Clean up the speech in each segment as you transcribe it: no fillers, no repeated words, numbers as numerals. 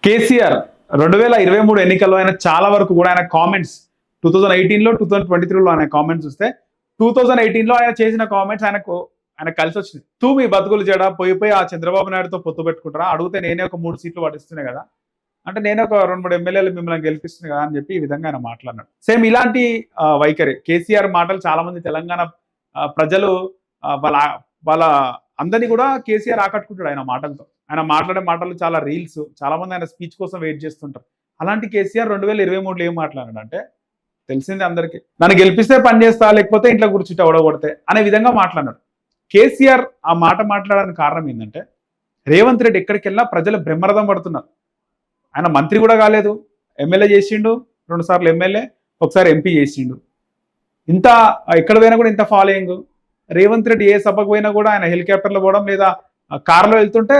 కేసీఆర్ 2023 ఎన్నికల్లో ఆయన చాలా వరకు కూడా ఆయన కామెంట్స్ 2018లో 2023లో ఆయన కామెంట్స్ చూస్తే 2018లో ఆయన చేసిన కామెంట్స్ ఆయన కలిసి వచ్చింది. మీ బతుకులు జడ పోయి ఆ చంద్రబాబు నాయుడుతో పొత్తు పెట్టుకుంటారా, అడిగితే నేనే ఒక 3 సీట్లు పట్టిస్తున్నాయి కదా, అంటే నేనే ఒక 2-3 ఎమ్మెల్యేలు మిమ్మల్ని గెలిపిస్తున్నాయి కదా అని చెప్పి ఈ విధంగా ఆయన మాట్లాడినాడు. సేమ్ ఇలాంటి వైఖరి కేసీఆర్ మాటలు చాలా మంది తెలంగాణ ప్రజలు వాళ్ళ అందరినీ కూడా కేసీఆర్ ఆకట్టుకుంటాడు ఆయన మాటలతో. ఆయన మాట్లాడే మాటలు చాలా రీల్స్, చాలా మంది ఆయన స్పీచ్ కోసం వెయిట్ చేస్తుంటారు. అలాంటి కేసీఆర్ 2023లో ఏం మాట్లాడాడు అంటే తెలిసిందే అందరికీ, నన్ను గెలిపిస్తే పని చేస్తా, లేకపోతే ఇంట్లో కూర్చుంటే ఓడగొడితే అనే విధంగా మాట్లాడాడు. కేసీఆర్ ఆ మాట మాట్లాడడానికి కారణం ఏంటంటే రేవంత్ రెడ్డి ఎక్కడికి వెళ్ళినా ప్రజలు బ్రహ్మరథం పడుతున్నారు. ఆయన మంత్రి కూడా కాలేదు, ఎమ్మెల్యే చేసిండు, 2 సార్లు ఎమ్మెల్యే, ఒకసారి ఎంపీ చేసిండు. ఇంత ఎక్కడ పోయినా కూడా ఇంత ఫాలోయింగ్. రేవంత్ రెడ్డి ఏ సభకు పోయినా కూడా ఆయన హెలికాప్టర్లో పోవడం లేదా కారులో వెళ్తుంటే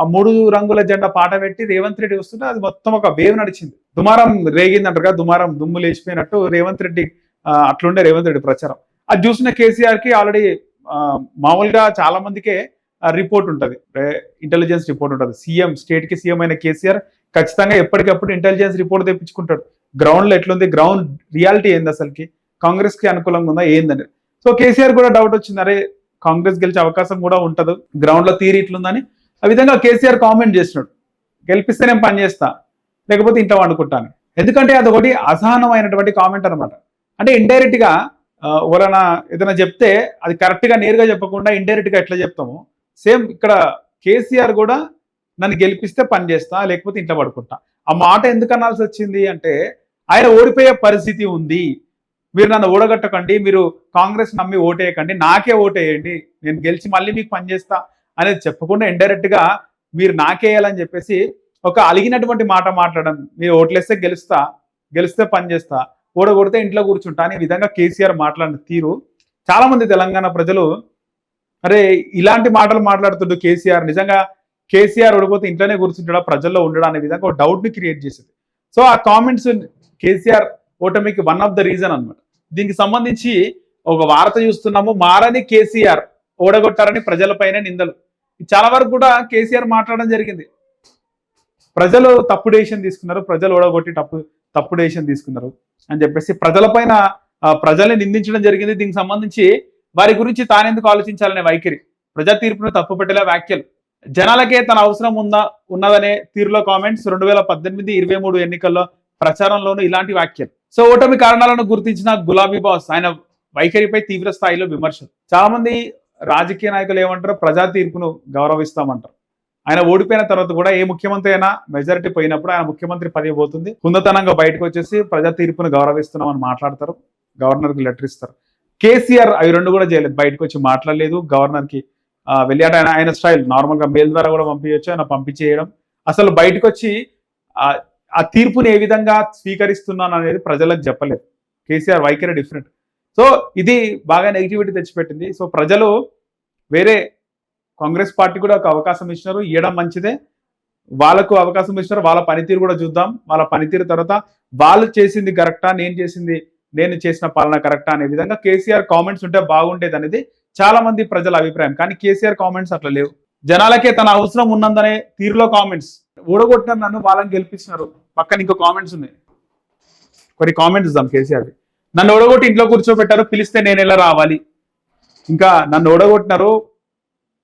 ఆ 3 రంగుల జెండా పాట పెట్టి రేవంత్ రెడ్డి వస్తుంటే అది మొత్తం ఒక వేవ్ నడిచింది. దుమారం రేగిందంటారు కదా, దుమారం దుమ్ము లేచిపోయినట్టు రేవంత్ రెడ్డి అట్లుండే రేవంత్ రెడ్డి ప్రచారం. అది చూసిన కేసీఆర్ కి ఆల్రెడీ మామూలుగా చాలా మందికే రిపోర్ట్ ఉంటుంది, ఇంటెలిజెన్స్ రిపోర్ట్ ఉంటుంది. స్టేట్ కి సీఎం అయిన కేసీఆర్ ఖచ్చితంగా ఎప్పటికప్పుడు ఇంటెలిజెన్స్ రిపోర్ట్ తెప్పించుకుంటాడు. గ్రౌండ్ లో ఎట్లుంది, గ్రౌండ్ రియాలిటీ ఏంది, అసలుకి కాంగ్రెస్ కి అనుకూలంగా ఉందా ఏందని. సో కేసీఆర్ కూడా డౌట్ వచ్చింది, అరే కాంగ్రెస్ గెలిచే అవకాశం కూడా ఉంటుంది, గ్రౌండ్ లో తీరి ఇట్లుందని. ఆ విధంగా కేసీఆర్ కామెంట్ చేసినాడు, గెలిపిస్తే నేను పని చేస్తా, లేకపోతే ఇంట్లో వండుకుంటాను. ఎందుకంటే అదొకటి అసహనమైనటువంటి కామెంట్ అనమాట. అంటే ఇండైరెక్ట్ గా ఎవరైనా ఏదైనా చెప్తే అది కరెక్ట్ గా నేరుగా చెప్పకుండా ఇండైరెక్ట్ గా ఎట్లా చెప్తాము, సేమ్ ఇక్కడ కేసీఆర్ కూడా నన్ను గెలిపిస్తే పని చేస్తా, లేకపోతే ఇంట్లో పడుకుంటా. ఆ మాట ఎందుకు అనాల్సి వచ్చింది అంటే ఆయన ఓడిపోయే పరిస్థితి ఉంది, మీరు నన్ను ఓడగట్టకండి, మీరు కాంగ్రెస్ నమ్మి ఓటేయకండి, నాకే ఓటేయండి, నేను గెలిచి మళ్ళీ మీకు పనిచేస్తా అనేది చెప్పకుండా ఇండైరెక్ట్ గా మీరు నాకేయాలని చెప్పేసి ఒక అలిగినటువంటి మాట మాట్లాడడం. మీరు ఓట్లేస్తే గెలిస్తే పని చేస్తా, ఓడగొడితే ఇంట్లో కూర్చుంటా అనే విధంగా కేసీఆర్ మాట్లాడిన తీరు చాలా మంది తెలంగాణ ప్రజలు అరే ఇలాంటి మాటలు మాట్లాడుతుండు కేసీఆర్, నిజంగా కేసీఆర్ ఓడిపోతే ఇంట్లోనే కూర్చుంటాడా, ప్రజల్లో ఉండడా అనే విధంగా ఒక డౌట్ ని క్రియేట్ చేసింది. సో ఆ కామెంట్స్ కేసీఆర్ ఓటమికి వన్ ఆఫ్ ద రీజన్ అనమాట. దీనికి సంబంధించి ఒక వార్త చూస్తున్నాము, మారని కేసీఆర్ ఓడగొట్టారని ప్రజలపైనే నిందలు. చాలా వరకు కూడా కేసీఆర్ మాట్లాడడం జరిగింది. ప్రజలు తప్పుడు డెసిషన్ తీసుకున్నారు, ప్రజలు ఓడగొట్టి తప్పుడు డెసిషన్ తీసుకున్నారు అని చెప్పేసి ప్రజలపైన ప్రజల్ని నిందించడం జరిగింది. దీనికి సంబంధించి వారి గురించి తానెందుకు ఆలోచించాలనే వైఖరి, ప్రజా తీర్పును తప్పు పెట్టేలా వ్యాఖ్యలు, జనాలకే తన అవసరం ఉన్నదనే తీరులో కామెంట్స్, 2018-23 ఎన్నికల్లో ప్రచారంలోనూ ఇలాంటి వ్యాఖ్యలు. సో ఓటమి కారణాలను గుర్తించిన గులాబీ బాస్ ఆయన వైఖరిపై తీవ్ర స్థాయిలో విమర్శలు. చాలా మంది రాజకీయ నాయకులు ఏమంటారు, ప్రజా తీర్పును గౌరవిస్తామంటారు. ఆయన ఓడిపోయిన తర్వాత కూడా ఏ ముఖ్యమంత్రి అయినా మెజారిటీ పోయినప్పుడు ఆయన ముఖ్యమంత్రి పదవి పోతుంది, హుందతనంగా బయటకు వచ్చేసి ప్రజా తీర్పును గౌరవిస్తున్నామని మాట్లాడతారు, గవర్నర్కి లెటర్ ఇస్తారు. కేసీఆర్ అవి 2 కూడా చేయలేదు, బయటకు వచ్చి మాట్లాడలేదు, గవర్నర్కి వెళ్ళాడు. ఆయన స్టైల్ నార్మల్ గా మెయిల్ ద్వారా కూడా పంపించచ్చు, ఆయన పంపించేయడం, అసలు బయటకు వచ్చి ఆ తీర్పుని ఏ విధంగా స్వీకరిస్తున్నాను అనేది ప్రజలకు చెప్పలేదు. కేసీఆర్ వైఖరి డిఫరెంట్. సో ఇది బాగా నెగిటివిటీ తెచ్చిపెట్టింది. సో ప్రజలు వేరే కాంగ్రెస్ పార్టీ కూడా ఒక అవకాశం ఇచ్చినారు, ఇవ్వడం మంచిదే, వాళ్ళకు అవకాశం ఇచ్చినారు, వాళ్ళ పనితీరు కూడా చూద్దాం, వాళ్ళ పనితీరు తర్వాత వాళ్ళు చేసింది కరెక్టా, నేను చేసిన పాలన కరెక్టా అనే విధంగా కేసీఆర్ కామెంట్స్ ఉంటే బాగుండేది అనేది చాలా మంది ప్రజల అభిప్రాయం. కానీ కేసీఆర్ కామెంట్స్ అట్లా లేవు. జనాలకే తన అవసరం ఉన్నందనే తీరులో కామెంట్స్, ఓడగొట్టిన నన్ను వాళ్ళని గెలిపించినారు. పక్కన ఇంకో కామెంట్స్ ఉన్నాయి, కొన్ని కామెంట్స్ ఇద్దాం కేసీఆర్. నన్ను ఓడగొట్టి ఇంట్లో కూర్చోబెట్టారు, పిలిస్తే నేను ఎలా రావాలి, ఇంకా నన్ను ఓడగొట్టినారు,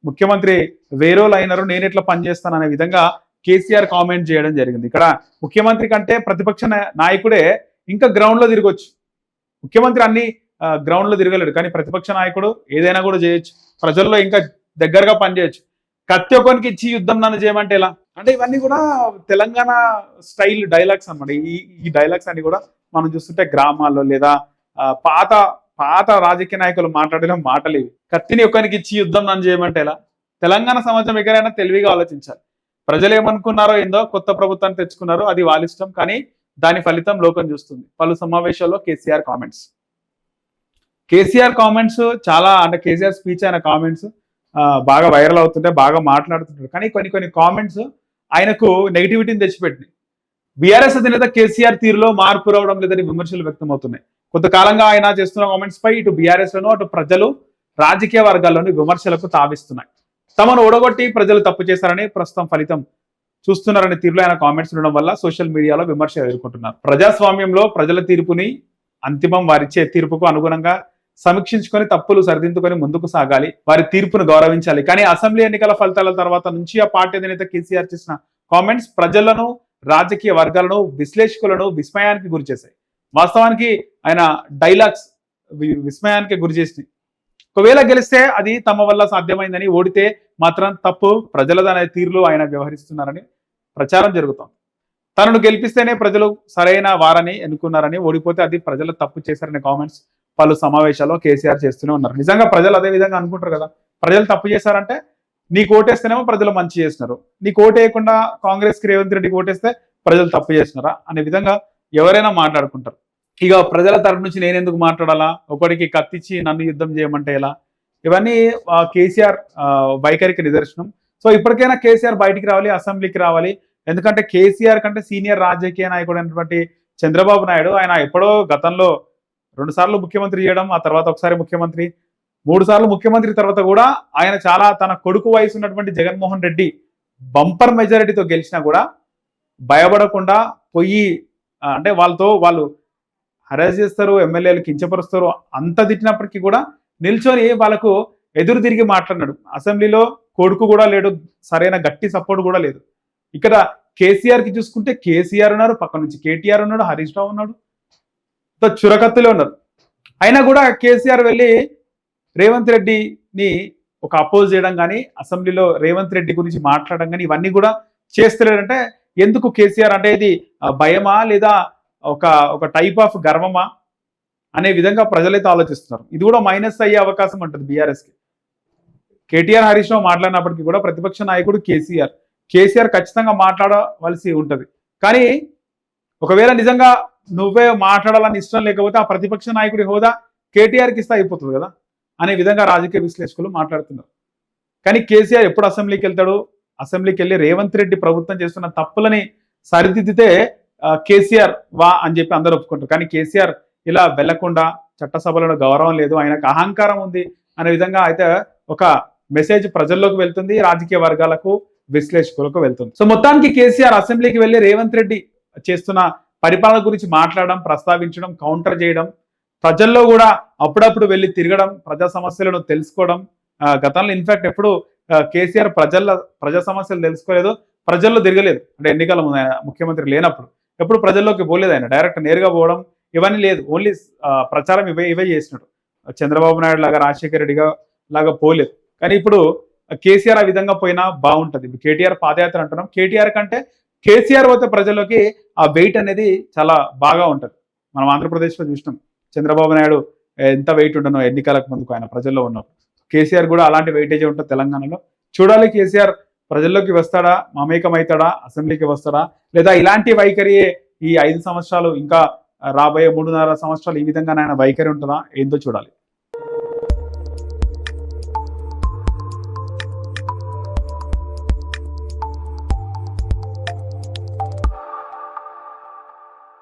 ముఖ్యమంత్రి వేరేలు అయినారు, నేను ఎట్లా పనిచేస్తాను అనే విధంగా కేసీఆర్ కామెంట్ చేయడం జరిగింది. ఇక్కడ ముఖ్యమంత్రి కంటే ప్రతిపక్ష నాయకుడే ఇంకా గ్రౌండ్ లో తిరగొచ్చు. ముఖ్యమంత్రి అన్ని గ్రౌండ్ లో తిరగలేడు, కానీ ప్రతిపక్ష నాయకుడు ఏదైనా కూడా చేయొచ్చు, ప్రజల్లో ఇంకా దగ్గరగా పనిచేయచ్చు. కత్తి ఒకనికి ఇచ్చి యుద్ధం నన్ను చేయమంటే ఎలా అంటే ఇవన్నీ కూడా తెలంగాణ స్టైల్ డైలాగ్స్ అన్నమాట. ఈ డైలాగ్స్ అన్ని కూడా మనం చూస్తుంటే గ్రామాల్లో లేదా పాత రాజకీయ నాయకులు మాట్లాడిన మాటలు ఇవి. కత్తిని ఒకరికి ఇచ్చి యుద్ధం నన్ను చేయమంటే ఎలా. తెలంగాణ సమాజం ఎక్కడైనా తెలివిగా ఆలోచించాలి. ప్రజలు ఏమనుకున్నారో ఏందో, కొత్త ప్రభుత్వాన్ని తెచ్చుకున్నారో అది వాళ్ళ ఇష్టం, కానీ దాని ఫలితం లోకం చూస్తుంది. పలు సమావేశాల్లో కేసీఆర్ కామెంట్స్ చాలా, అంటే కేసీఆర్ స్పీచ్ అయిన కామెంట్స్ బాగా వైరల్ అవుతుంటే బాగా మాట్లాడుతుంటారు. కానీ కొన్ని కామెంట్స్ ఆయనకు నెగిటివిటీని తెచ్చిపెట్టినాయి. బీఆర్ఎస్ అధినేత కేసీఆర్ తీరులో మార్పు రావడం లేదని విమర్శలు వ్యక్తమవుతున్నాయి. కొంతకాలంగా ఆయన చేస్తున్న కామెంట్స్ పై ఇటు బీఆర్ఎస్ లను అటు ప్రజలు రాజకీయ వర్గాల్లోని విమర్శలకు తావిస్తున్నాయి. తమను ఓడగొట్టి ప్రజలు తప్పు చేశారని, ప్రస్తుతం ఫలితం చూస్తున్నారనే తీరులో ఆయన కామెంట్స్ ఉండడం వల్ల సోషల్ మీడియాలో విమర్శ ఎదుర్కొంటున్నారు. ప్రజాస్వామ్యంలో ప్రజల తీర్పుని అంతిమం వారిచ్చే తీర్పుకు అనుగుణంగా సమీక్షించుకొని తప్పులు సరిదిద్దుకొని ముందుకు సాగాలి, వారి తీర్పును గౌరవించాలి. కానీ అసెంబ్లీ ఎన్నికల ఫలితాల తర్వాత నుంచి ఆ పార్టీ అధినేత కేసీఆర్ చేసిన కామెంట్స్ ప్రజలను, రాజకీయ వర్గాలను, విశ్లేషకులను విస్మయానికి గురి చేశాయి. వాస్తవానికి ఆయన డైలాగ్స్ విస్మయానికి గురి చేసినాయి. ఒకవేళ గెలిస్తే అది తమ వల్ల సాధ్యమైందని, ఓడితే మాత్రం తప్పు ప్రజలదనే తీరులో ఆయన వ్యవహరిస్తున్నారని ప్రచారం జరుగుతోంది. తనను గెలిపిస్తేనే ప్రజలు సరైన వారని ఎన్నుకున్నారని, ఓడిపోతే అది ప్రజలు తప్పు చేశారనే కామెంట్స్ పలు సమావేశాల్లో కేసీఆర్ చేస్తూనే ఉన్నారు. నిజంగా ప్రజలు అదే విధంగా అనుకుంటారు కదా, ప్రజలు తప్పు చేశారంటే నీకు ఓటేస్తేనేమో ప్రజలు మంచి చేస్తున్నారు, నీకు ఓటేయకుండా కాంగ్రెస్కి రేవంత్ రెడ్డికి ఓటేస్తే ప్రజలు తప్పు చేస్తున్నారా అనే విధంగా ఎవరైనా మాట్లాడుకుంటారు. ఇక ప్రజల తరపు నుంచి నేను ఎందుకు మాట్లాడాలా, ఒకరికి కత్తిచ్చి నన్ను యుద్ధం చేయమంటే ఎలా, ఇవన్నీ కేసీఆర్ వైఖరికి నిదర్శనం. సో ఇప్పటికైనా కేసీఆర్ బయటికి రావాలి, అసెంబ్లీకి రావాలి. ఎందుకంటే కేసీఆర్ కంటే సీనియర్ రాజకీయ నాయకుడు అయినటువంటి చంద్రబాబు నాయుడు, ఆయన ఎప్పుడో గతంలో 2 సార్లు ముఖ్యమంత్రి చేయడం, ఆ తర్వాత ఒకసారి ముఖ్యమంత్రి, 3 సార్లు ముఖ్యమంత్రి తర్వాత కూడా ఆయన చాలా తన కొడుకు వయసు ఉన్నటువంటి జగన్మోహన్ రెడ్డి బంపర్ మెజారిటీతో గెలిచినా కూడా భయపడకుండా పోయి అంటే వాళ్ళు హరాస్ చేస్తారు, ఎమ్మెల్యేలు కించపరుస్తారు, అంత తిట్టినప్పటికీ కూడా నిల్చొని వాళ్ళకు ఎదురు తిరిగి మాట్లాడినాడు. అసెంబ్లీలో కొడుకు కూడా లేడు, సరైన గట్టి సపోర్ట్ కూడా లేదు. ఇక్కడ కేసీఆర్కి చూసుకుంటే కేసీఆర్ ఉన్నారు, పక్క నుంచి కేటీఆర్ ఉన్నాడు, హరీష్ రావు ఉన్నాడు, చురకత్తులే ఉన్నారు. అయినా కూడా కేసీఆర్ వెళ్ళి రేవంత్ రెడ్డిని ఒక అపోజ్ చేయడం కానీ, అసెంబ్లీలో రేవంత్ రెడ్డి గురించి మాట్లాడడం కానీ ఇవన్నీ కూడా చేస్తలేడంటే ఎందుకు కేసీఆర్ అంటే ఇది భయమా లేదా ఒక టైప్ ఆఫ్ గర్వమా అనే విధంగా ప్రజలైతే ఆలోచిస్తున్నారు. ఇది కూడా మైనస్ అయ్యే అవకాశం ఉంటుంది బీఆర్ఎస్కి. కేటీఆర్ హరీష్ రావు మాట్లాడినప్పటికీ కూడా ప్రతిపక్ష నాయకుడు కేసీఆర్ ఖచ్చితంగా మాట్లాడవలసి ఉంటుంది. కానీ ఒకవేళ నిజంగా నువ్వే మాట్లాడాలని ఇష్టం లేకపోతే ఆ ప్రతిపక్ష నాయకుడి హోదా కేటీఆర్కి ఇస్తే అయిపోతుంది కదా అనే విధంగా రాజకీయ విశ్లేషకులు మాట్లాడుతున్నారు. కానీ కేసీఆర్ ఎప్పుడు అసెంబ్లీకి వెళ్తాడు, అసెంబ్లీకి వెళ్ళి రేవంత్ రెడ్డి ప్రభుత్వం చేస్తున్న తప్పులని సరిదిద్దితే కేసీఆర్ వా అని చెప్పి అందరూ ఒప్పుకుంటారు. కానీ కేసీఆర్ ఇలా వెళ్లకుండా, చట్టసభలలో గౌరవం లేదు, ఆయనకు అహంకారం ఉంది అనే విధంగా అయితే ఒక మెసేజ్ ప్రజల్లోకి వెళ్తుంది, రాజకీయ వర్గాలకు, విశ్లేషకులకు వెళ్తుంది. సో మొత్తానికి కేసీఆర్ అసెంబ్లీకి వెళ్ళి రేవంత్ రెడ్డి చేస్తున్న పరిపాలన గురించి మాట్లాడడం, ప్రస్తావించడం, కౌంటర్ చేయడం, ప్రజల్లో కూడా అప్పుడప్పుడు వెళ్ళి తిరగడం, ప్రజా సమస్యలను తెలుసుకోవడం. గతంలో ఇన్ఫాక్ట్ ఎప్పుడు కేసీఆర్ ప్రజా సమస్యలు తెలుసుకోలేదు, ప్రజల్లో తిరగలేదు. అంటే ఎన్నికల ముందు ఆయన ముఖ్యమంత్రి లేనప్పుడు ఎప్పుడు ప్రజల్లోకి పోలేదు, ఆయన డైరెక్ట్ నేరుగా పోవడం ఇవన్నీ లేదు. ఓన్లీ ప్రచారం ఇవే చేసినాడు. చంద్రబాబు నాయుడు లాగా, రాజశేఖర రెడ్డిగా లాగా పోలేదు. కానీ ఇప్పుడు కేసీఆర్ ఆ విధంగా పోయినా బాగుంటుంది. కేటీఆర్ పాదయాత్ర అంటున్నాం, కేటీఆర్ కంటే కేసీఆర్ పోతే ప్రజల్లోకి ఆ వెయిట్ అనేది చాలా బాగా ఉంటుంది. మనం ఆంధ్రప్రదేశ్లో చూసినాం చంద్రబాబు నాయుడు ఎంత వెయిట్ ఉండనో ఎన్నికలకు ముందుకు ఆయన ప్రజల్లో ఉన్నప్పుడు. కేసీఆర్ కూడా అలాంటి వెయిటేజ్ ఉంటుంది తెలంగాణలో. చూడాలి కేసీఆర్ ప్రజల్లోకి వస్తాడా, మమేకమవుతాడా, అసెంబ్లీకి వస్తాడా, లేదా ఇలాంటి వైఖరి ఈ 5 సంవత్సరాలు ఇంకా రాబోయే 3.5 సంవత్సరాలు ఈ విధంగా ఆయన వైఖరి ఉంటుందా ఏందో చూడాలి.